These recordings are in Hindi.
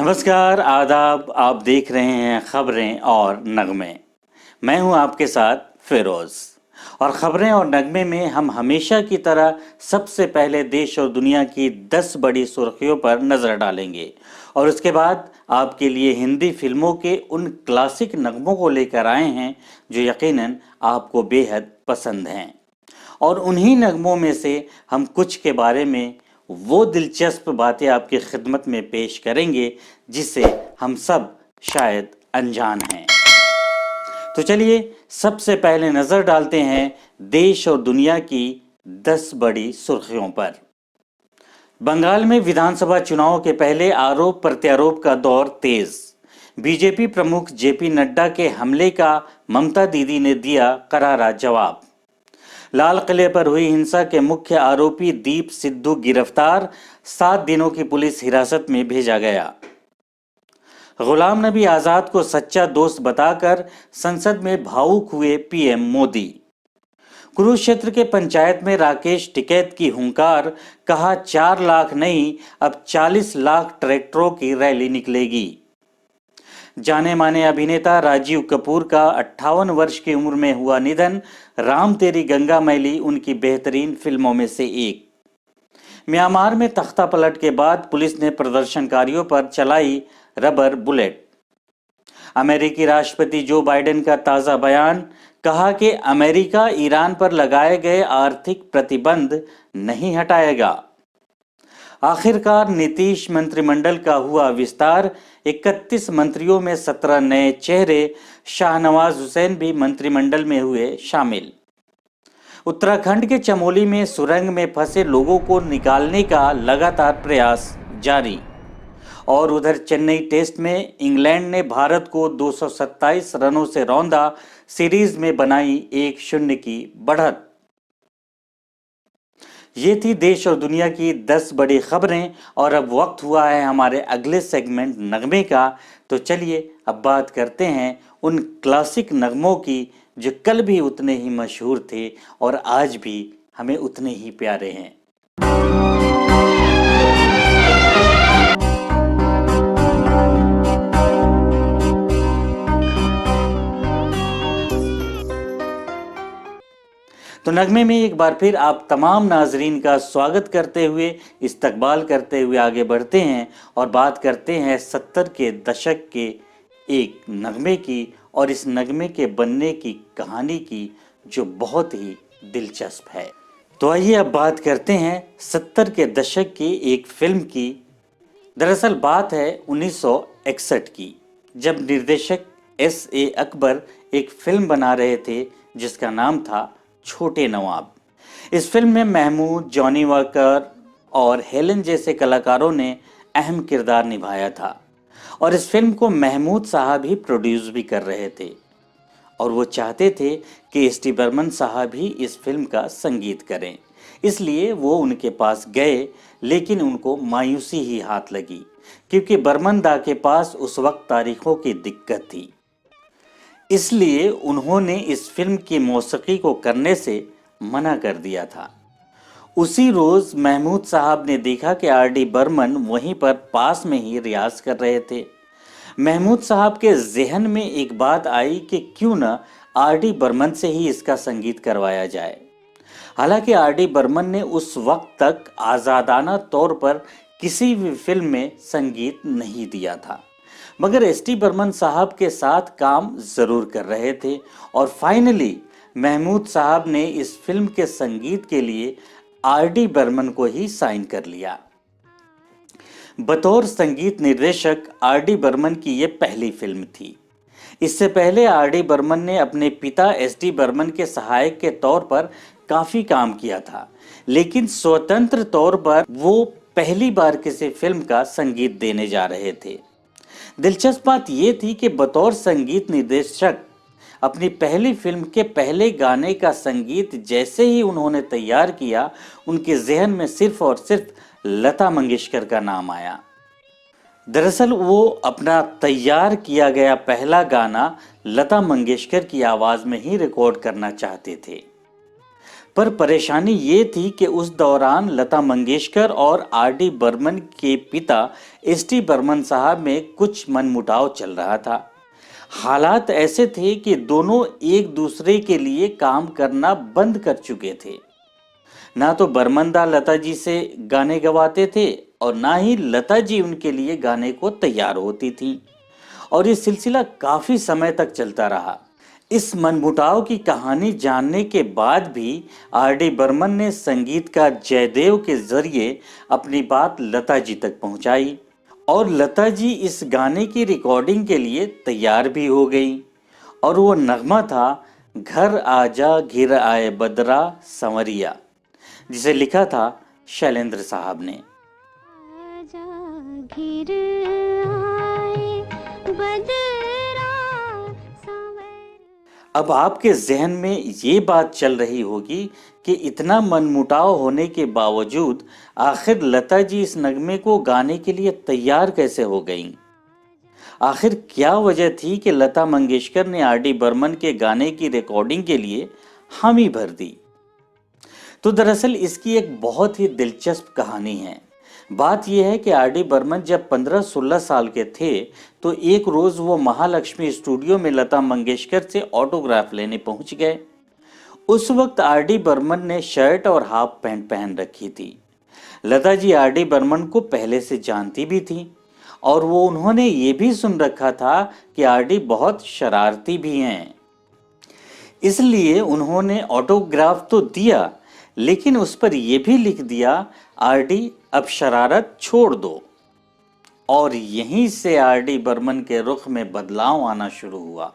नमस्कार, आदाब। आप देख रहे हैं खबरें और नगमे। मैं हूं आपके साथ फिरोज। और खबरें और नगमे में हम हमेशा की तरह सबसे पहले देश और दुनिया की 10 बड़ी सुर्खियों पर नजर डालेंगे और उसके बाद आपके लिए हिंदी फिल्मों के उन क्लासिक नगमों को लेकर आए हैं जो यकीनन आपको बेहद पसंद हैं। और उन्हीं नगमों में से हम कुछ के बारे में वो दिलचस्प बातें आपकी खिदमत में पेश करेंगे जिससे हम सब शायद अनजान हैं। तो चलिए सबसे पहले नजर डालते हैं देश और दुनिया की 10 बड़ी सुर्खियों पर। बंगाल में विधानसभा चुनाव के पहले आरोप प्रत्यारोप का दौर तेज। बीजेपी प्रमुख जेपी नड्डा के हमले का ममता दीदी ने दिया करारा जवाब। लाल किले पर हुई हिंसा के मुख्य आरोपी दीप सिद्धू गिरफ्तार, 7 दिनों की पुलिस हिरासत में भेजा गया। गुलाम नबी आजाद को सच्चा दोस्त बताकर संसद में भावुक हुए पीएम मोदी। कुरुक्षेत्र के पंचायत में राकेश टिकैत की हुंकार, कहा 4 लाख नहीं अब 40 लाख ट्रैक्टरों की रैली निकलेगी। जाने माने अभिनेता राजीव कपूर का 58 वर्ष की उम्र में हुआ निधन, राम तेरी गंगा मैली उनकी बेहतरीन फिल्मों में से एक। म्यांमार में तख्ता पलट के बाद पुलिस ने प्रदर्शनकारियों पर चलाई रबर बुलेट। अमेरिकी राष्ट्रपति जो बाइडेन का ताज़ा बयान, कहा कि अमेरिका ईरान पर लगाए गए आर्थिक प्रतिबंध नहीं हटाएगा। आखिरकार नीतीश मंत्रिमंडल का हुआ विस्तार, 31 मंत्रियों में 17 नए चेहरे, शाहनवाज हुसैन भी मंत्रिमंडल में हुए शामिल। उत्तराखंड के चमोली में सुरंग में फंसे लोगों को निकालने का लगातार प्रयास जारी। और उधर चेन्नई टेस्ट में इंग्लैंड ने भारत को 227 रनों से रौंदा, सीरीज में बनाई 1-0 की बढ़त। ये थी देश और दुनिया की 10 बड़ी खबरें और अब वक्त हुआ है हमारे अगले सेगमेंट नगमे का। तो चलिए अब बात करते हैं उन क्लासिक नगमों की जो कल भी उतने ही मशहूर थे और आज भी हमें उतने ही प्यारे हैं। तो नगमे में एक बार फिर आप तमाम नाजरीन का स्वागत करते हुए, इस्तकबाल करते हुए आगे बढ़ते हैं और बात करते हैं 70 के दशक के एक नगमे की और इस नगमे के बनने की कहानी की जो बहुत ही दिलचस्प है। तो आइए अब बात करते हैं 70 के दशक की एक फिल्म की। दरअसल बात है 1961 की, जब निर्देशक S.A. अकबर एक फिल्म बना रहे थे जिसका नाम था छोटे नवाब। इस फिल्म में महमूद, जॉनी वॉकर और हेलन जैसे कलाकारों ने अहम किरदार निभाया था और इस फिल्म को महमूद साहब ही प्रोड्यूस भी कर रहे थे और वो चाहते थे कि एस टी बर्मन साहब ही इस फिल्म का संगीत करें। इसलिए वो उनके पास गए, लेकिन उनको मायूसी ही हाथ लगी क्योंकि बर्मन दा के पास उस वक्त तारीखों की दिक्कत थी। इसलिए उन्होंने इस फिल्म की मौसीकी को करने से मना कर दिया था। उसी रोज महमूद साहब ने देखा कि R.D. बर्मन वहीं पर पास में ही रियाज कर रहे थे। महमूद साहब के जहन में एक बात आई कि क्यों न R.D. बर्मन से ही इसका संगीत करवाया जाए। हालांकि R.D. बर्मन ने उस वक्त तक आज़ादाना तौर पर किसी भी फिल्म में संगीत नहीं दिया था, मगर S.T. बर्मन साहब के साथ काम जरूर कर रहे थे और फाइनली महमूद साहब ने इस फिल्म के संगीत के लिए R.D. बर्मन को ही साइन कर लिया। बतौर संगीत निर्देशक R.D. बर्मन की यह पहली फिल्म थी। इससे पहले R.D. बर्मन ने अपने पिता S.D. बर्मन के सहायक के तौर पर काफी काम किया था, लेकिन स्वतंत्र तौर पर वो पहली बार किसी फिल्म का संगीत देने जा रहे थे। दिलचस्प बात यह थी कि बतौर संगीत निर्देशक अपनी पहली फिल्म के पहले गाने का संगीत जैसे ही उन्होंने तैयार किया, उनके जहन में सिर्फ और सिर्फ लता मंगेशकर का नाम आया। दरअसल वो अपना तैयार किया गया पहला गाना लता मंगेशकर की आवाज में ही रिकॉर्ड करना चाहते थे। पर परेशानी ये थी कि उस दौरान लता मंगेशकर और आर डी बर्मन के पिता एस टी बर्मन साहब में कुछ मनमुटाव चल रहा था। हालात ऐसे थे कि दोनों एक दूसरे के लिए काम करना बंद कर चुके थे। ना तो बर्मनदा लता जी से गाने गवाते थे और ना ही लता जी उनके लिए गाने को तैयार होती थी, और ये सिलसिला काफी समय तक चलता रहा। इस मनमुटाव की कहानी जानने के बाद भी आर डी बर्मन ने संगीतकार जयदेव के जरिए अपनी बात लता जी तक पहुंचाई और लता जी इस गाने की रिकॉर्डिंग के लिए तैयार भी हो गई। और वो नगमा था घर आजा घिर आए बदरा संवरिया, जिसे लिखा था शैलेंद्र साहब ने। अब आपके जहन में ये बात चल रही होगी कि इतना मनमुटाव होने के बावजूद आखिर लता जी इस नगमे को गाने के लिए तैयार कैसे हो गईं? आखिर क्या वजह थी कि लता मंगेशकर ने आर डी बर्मन के गाने की रिकॉर्डिंग के लिए हामी भर दी? तो दरअसल इसकी एक बहुत ही दिलचस्प कहानी है। बात यह है कि आर डी बर्मन जब 15-16 साल के थे तो एक रोज वो महालक्ष्मी स्टूडियो में लता मंगेशकर से ऑटोग्राफ लेने पहुंच गए। उस वक्त आर डी बर्मन ने शर्ट और हाफ पैंट पहन रखी थी। लता जी आर डी बर्मन को पहले से जानती भी थी और वो उन्होंने ये भी सुन रखा था कि आर डी बहुत शरारती भी हैं। इसलिए उन्होंने ऑटोग्राफ तो दिया, लेकिन उस पर यह भी लिख दिया, आर डी अब शरारत छोड़ दो। और यहीं से आर डी बर्मन के रुख में बदलाव आना शुरू हुआ,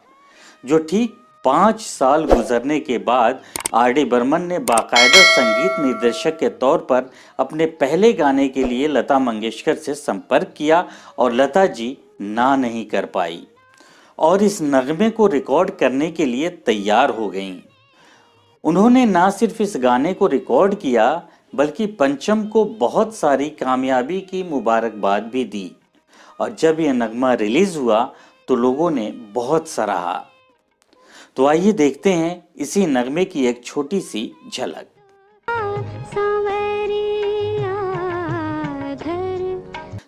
जो ठीक 5 साल गुजरने के बाद आर डी बर्मन ने बाकायदा संगीत निर्देशक के तौर पर अपने पहले गाने के लिए लता मंगेशकर से संपर्क किया और लता जी ना नहीं कर पाई और इस नगमे को रिकॉर्ड करने के लिए तैयार हो गईं। उन्होंने ना सिर्फ इस गाने को रिकॉर्ड किया बल्कि पंचम को बहुत सारी कामयाबी की मुबारकबाद भी दी, और जब यह नगमा रिलीज हुआ तो लोगों ने बहुत सराहा। तो आइए देखते हैं इसी नगमे की एक छोटी सी झलक।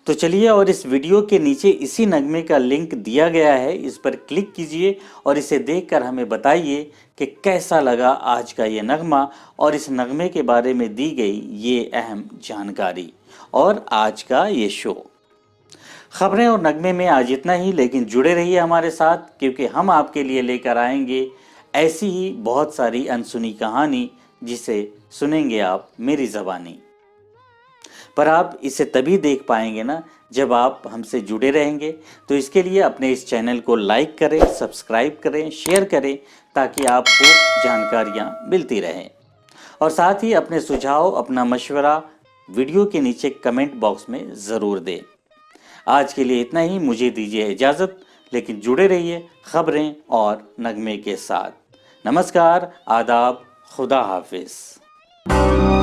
तो चलिए, और इस वीडियो के नीचे इसी नगमे का लिंक दिया गया है, इस पर क्लिक कीजिए और इसे देखकर हमें बताइए कि कैसा लगा आज का ये नगमा और इस नगमे के बारे में दी गई ये अहम जानकारी और आज का ये शो। खबरें और नगमे में आज इतना ही, लेकिन जुड़े रहिए हमारे साथ, क्योंकि हम आपके लिए लेकर आएंगे ऐसी ही बहुत सारी अनसुनी कहानी जिसे सुनेंगे आप मेरी ज़बानी। पर आप इसे तभी देख पाएंगे ना जब आप हमसे जुड़े रहेंगे। तो इसके लिए अपने इस चैनल को लाइक करें, सब्सक्राइब करें, शेयर करें, ताकि आपको जानकारियां मिलती रहें। और साथ ही अपने सुझाव, अपना मशवरा वीडियो के नीचे कमेंट बॉक्स में ज़रूर दें। आज के लिए इतना ही, मुझे दीजिए इजाज़त, लेकिन जुड़े रहिए खबरें और नगमे के साथ। नमस्कार, आदाब, खुदा हाफिज़।